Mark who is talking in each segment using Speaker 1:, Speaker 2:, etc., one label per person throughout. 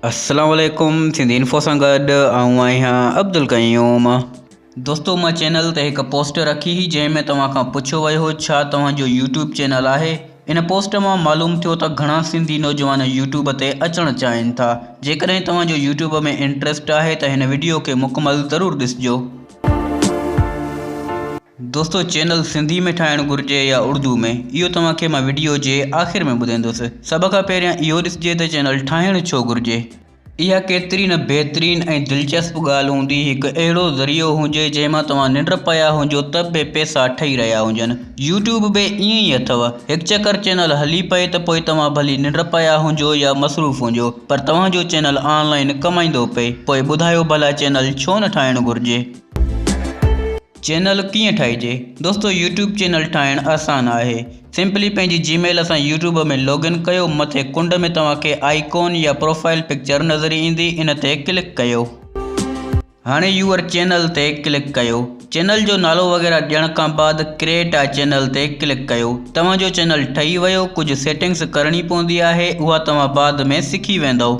Speaker 1: अस्सलाम वालेकुम सिंधी इन्फो सां गॾु आऊं आहियां अब्दुल क़यूम। दोस्तो मां चैनल ते हिकु पोस्ट रखी हुई जंहिंमें तव्हां खां पुछियो वियो हो छा तव्हांजो यूट्यूब चैनल आहे। इन पोस्ट मां मालूम थियो त घणा सिंधी नौजवान यूट्यूब ते अचणु चाहिनि था। जेकॾहिं तव्हांजो यूट्यूब में इंट्रस्ट आहे त हिन वीडियो खे मुकमल ज़रूरु ॾिसिजो। दोस्तों चैनल सिंधी में ठाहिणु घुरिजे या उर्दू में, इहो तव्हांखे मां वीडियो जे आख़िर में ॿुधाईंदुसि। सभ खां पहिरियां इहो ॾिसिजे त चैनल ठाहिणु छो घुरिजे। इहा केतिरी न बहितरीन ऐं दिलचस्प ॻाल्हि हूंदी हिकु अहिड़ो ज़रियो हुजे जंहिंमां तव्हां निंड पिया हुजो त बि पैसा ठही रहिया हुजनि। यूट्यूब बि ईअं ई अथव, हिकु चकर चैनल हली पए त पोइ तव्हां भली निंड पिया हुजो या मसरूफ़ हुजो पर तव्हांजो चैनल ऑनलाइन कमाईंदो पए। पोइ ॿुधायो भला चैनल छो न ठाहिणु घुरिजे। चैनल कीअं ठाहिजे। दोस्तों यूट्यूब चैनल ठाहिणु आसान आहे। सिंपली पंहिंजी जीमेल सां यूट्यूब में लॉगिन कयो। मथे कुंड में तव्हांखे आइकॉन या प्रोफाइल पिक्चर नज़र ईंदी, इन ते क्लिक कयो। हाणे यूअर चैनल ते क्लिक कयो। चैनल जो नालो वग़ैरह ॾियण खां बाद क्रिएट आ चैनल ते क्लिक कयो। तव्हांजो चैनल ठही वियो। कुझु सेटिंग्स करणी पवंदी आहे, उहा तव्हां बाद में सिखी वेंदव।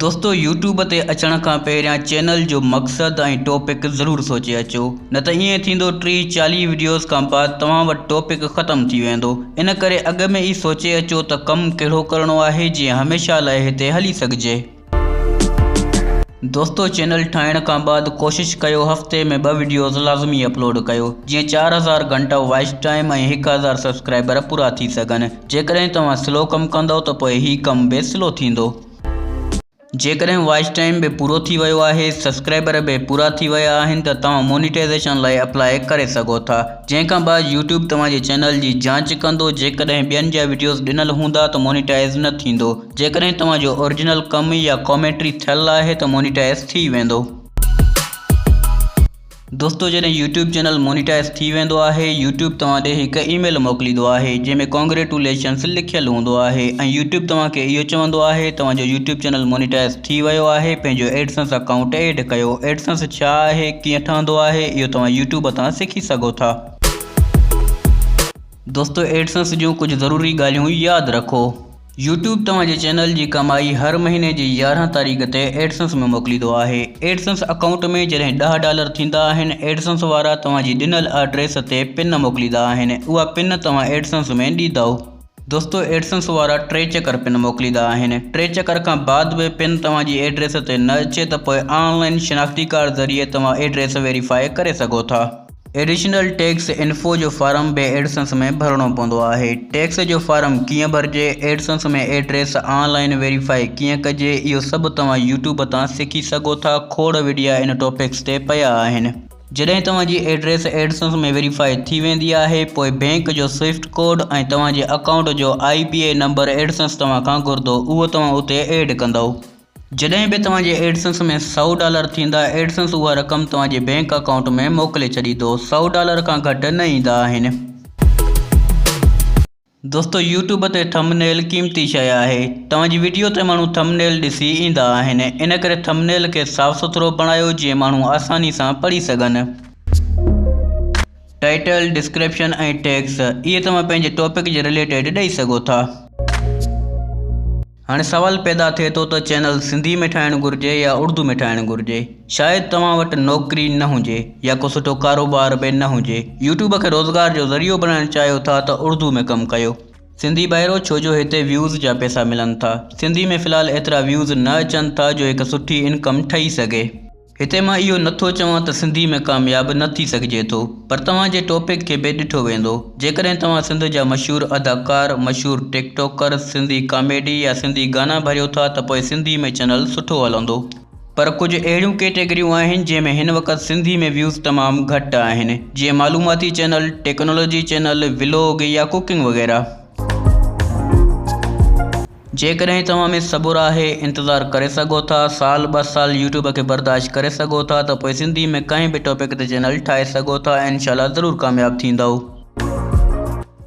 Speaker 1: दोस्तों यूट्यूब ते अचण खां पहिरियां चैनल जो मक़सदु ऐं टॉपिक ज़रूरु सोचे अचो, न त ईअं थींदो 30-40 वीडियोज़ खां बाद तव्हां वटि टॉपिक ख़तमु थी वेंदो। इन करे अॻु में ई सोचे अचो त कमु कहिड़ो करिणो आहे जीअं हमेशह लाइ हिते हली सघिजे। दोस्तों चैनल ठाहिण खां बाद कोशिशि कयो हफ़्ते में 2 वीडियोज़ लाज़मी अपलोड कयो, जीअं 4000 घंटा वॉच टाइम ऐं 1000 सब्सक्राइबर पूरा थी सघनि। जेकॾहिं तव्हां स्लो कमु कंदव त पोइ हीउ कमु बि स्लो थींदो। जेकॾहिं वॉच टाइम बि पूरो थी वियो आहे, सब्सक्राइबर बि पूरा थी विया आहिनि त तव्हां मोनिटाइज़ेशन लाइ अप्लाई करे सघो था। जंहिंखां बाद यूट्यूब तव्हांजे चैनल जी जांच कंदो। जेकॾहिं ॿियनि जा वीडियोज़ ॾिनल हूंदा त मोनिटाइज़ न थींदो। जेकॾहिं तव्हांजो ओरिजिनल कमु या कॉमेंट्री थियल आहे त मोनिटाइज़ थी वेंदो। दोस्तों जॾहिं यूट्यूब चैनल मोनिटाइज़ थी वेंदो आहे, यूट्यूब तव्हां ॾे हिकु ईमेल मोकिलींदो आहे जंहिंमें कॉन्ग्रेचुलेशन्स लिखियलु हूंदो आहे ऐं यूट्यूब तव्हांखे इहो चवंदो आहे तव्हांजो यूट्यूब चैनल मोनिटाइज़ थी वियो आहे। पंहिंजो एडसेंस अकाउंट ऐड कयो। एडसेंस छा आहे, कीअं ठहंदो आहे, इहो तव्हां यूट्यूब तां सिखी सघो था। दोस्तों एडसेंस जूं कुझु ज़रूरी ॻाल्हियूं यादि रखो। यूट्यूब तव्हांजे चैनल जी कमाई हर महीने जी 11 तारीख़ ते एडसेंस में मोकिलींदो आहे। एडसेंस अकाउंट में जॾहिं $10 थींदा आहिनि, एडसेंस वारा तव्हांजी ॾिनल एड्रेस ते पिन मोकिलींदा आहिनि। उहा पिन तव्हां एडसेंस में ॾींदव। दोस्तों एडसेंस वारा 3 चकर पिन मोकिलींदा आहिनि। 3 चकर खां बाद बि पिन तव्हांजी एड्रेस ते न अचे त पोइ ऑनलाइन शिनाख्ती कार्ड ज़रिए तव्हां एड्रेस वेरीफाई करे सघो था। एडिशनल टैक्स इन्फो जो फार्म बि एडसेंस में भरणो पवंदो आहे। टैक्स जो फार्म कीअं भरिजे, एडसेंस में एड्रेस ऑनलाइन वेरीफाई कीअं कजे, इहो सभु तव्हां यूट्यूब तां सिखी सघो था। खोड़ वीडियो इन टॉपिक्स ते पिया आहिनि। जॾहिं तव्हांजी एड्रेस एडसेंस में वेरीफाई थी वेंदी आहे, पोइ बैंक जो स्विफ्ट कोड ऐं तव्हांजे अकाउंट जो IPA नंबर एडसेंस तव्हां खां घुरंदो, उहो तव्हां उते ऐड कंदव। जॾहिं बि तव्हांजे एडसेंस में $100 थींदा, एडसेंस उहा रक़म तव्हांजे बैंक अकाउंट में मोकिले छॾींदो। $100 खां घटि न ईंदा आहिनि। दोस्तों यूट्यूब ते थंबनेल क़ीमती शइ आहे। तव्हांजी वीडियो ते माण्हू थंबनेल ॾिसी ईंदा आहिनि। इन करे थंबनेल खे साफ़ सुथरो बणायो जीअं माण्हू आसानी सां पढ़ी सघनि। टाइटल, डिस्क्रिप्शन ऐं टैग्स इहे तव्हां पंहिंजे टॉपिक जे रिलेटेड ॾेई सघो था। हाणे सवाल पैदा थिए थो त चैनल सिंधी में ठाहिणु घुरिजे या उर्दू में ठाहिणु घुरिजे। शायदि तव्हां वटि नौकिरी न हुजे या को सुठो कारोबार बि न हुजे। यूट्यूब खे रोज़गार जो ज़रियो बणाइणु चाहियो था त उर्दू में कमु कयो। सिंधी ॿाहिरो छो जो हिते व्यूज़ जा पैसा मिलनि था। सिंधी में फ़िलहालु एतिरा व्यूज़ न अचनि था जो हिकु सुठी इनकम ठही सघे। हिते मां इहो नथो चवां त सिंधी में कामयाबु न थी सघिजे थो, पर तव्हांजे टॉपिक खे बि ॾिठो वेंदो। जेकॾहिं तव्हां सिंध जा मशहूरु अदाकार, मशहूरु टिकटॉकर, सिंधी कॉमेडी या सिंधी गाना भरियो था त पोइ सिंधी में चैनल सुठो हलंदो। पर कुझु अहिड़ियूं कैटेगरियूं आहिनि जंहिंमें हिन वक़्तु सिंधी में व्यूज़ तमामु घटि आहिनि, जीअं मालूमाती चैनल, टेक्नोलॉजी चैनल, व्लॉग या कुकिंग वग़ैरह। जेकॾहिं तव्हां में सबुरु आहे, इंतज़ारु करे सघो था, 1-2 साल यूट्यूब खे बर्दाश्त करे सघो था त पोइ सिंधी में कंहिं बि टॉपिक ते चैनल ठाहे सघो था। इंशाअल्लाह ज़रूरु कामयाबु थींदव।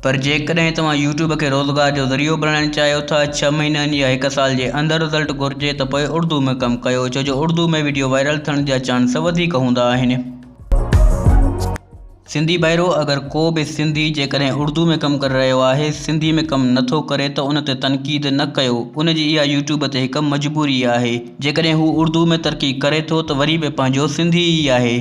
Speaker 1: पर जेकॾहिं तव्हां यूट्यूब खे रोज़गार जो ज़रियो बणाइणु चाहियो था, 6 महीननि या 1 साल जे अंदरि रिज़ल्ट घुरिजे त पोइ उर्दू में कमु कयो, छो जो उर्दू में वीडियो वायरल थियण जा चांस वधीक हूंदा आहिनि। सिंधी भाइरो अगर को भी सिंधी जेकॾहिं उर्दू में कम कर रहियो आहे, सिंधी में कम नथो करे त उन ते तनक़ीद न कयो। उन जी इहा यूट्यूब ते हिकु मजबूरी आहे। जेकॾहिं हू उर्दू में तरक़ी करे थो त वरी बि पंहिंजो सिंधी ई आहे।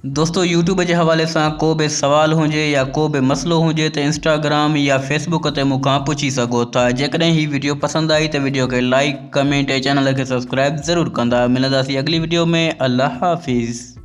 Speaker 1: दोस्तों, यूट्यूब के हवाले से को भी सवाल हुजे या को भी मसलो हुजे तो इंस्टाग्राम या फेसबुक ते मूंखां पुछी सको था। जेकॾहिं ही वीडियो पसंद आई तो वीडियो के लाइक, कमेंट ऐं चैनल के सब्सक्राइब ज़रूर कंदा। मिलंदासीं अगली वीडियो में। अल्लाह हाफिज़।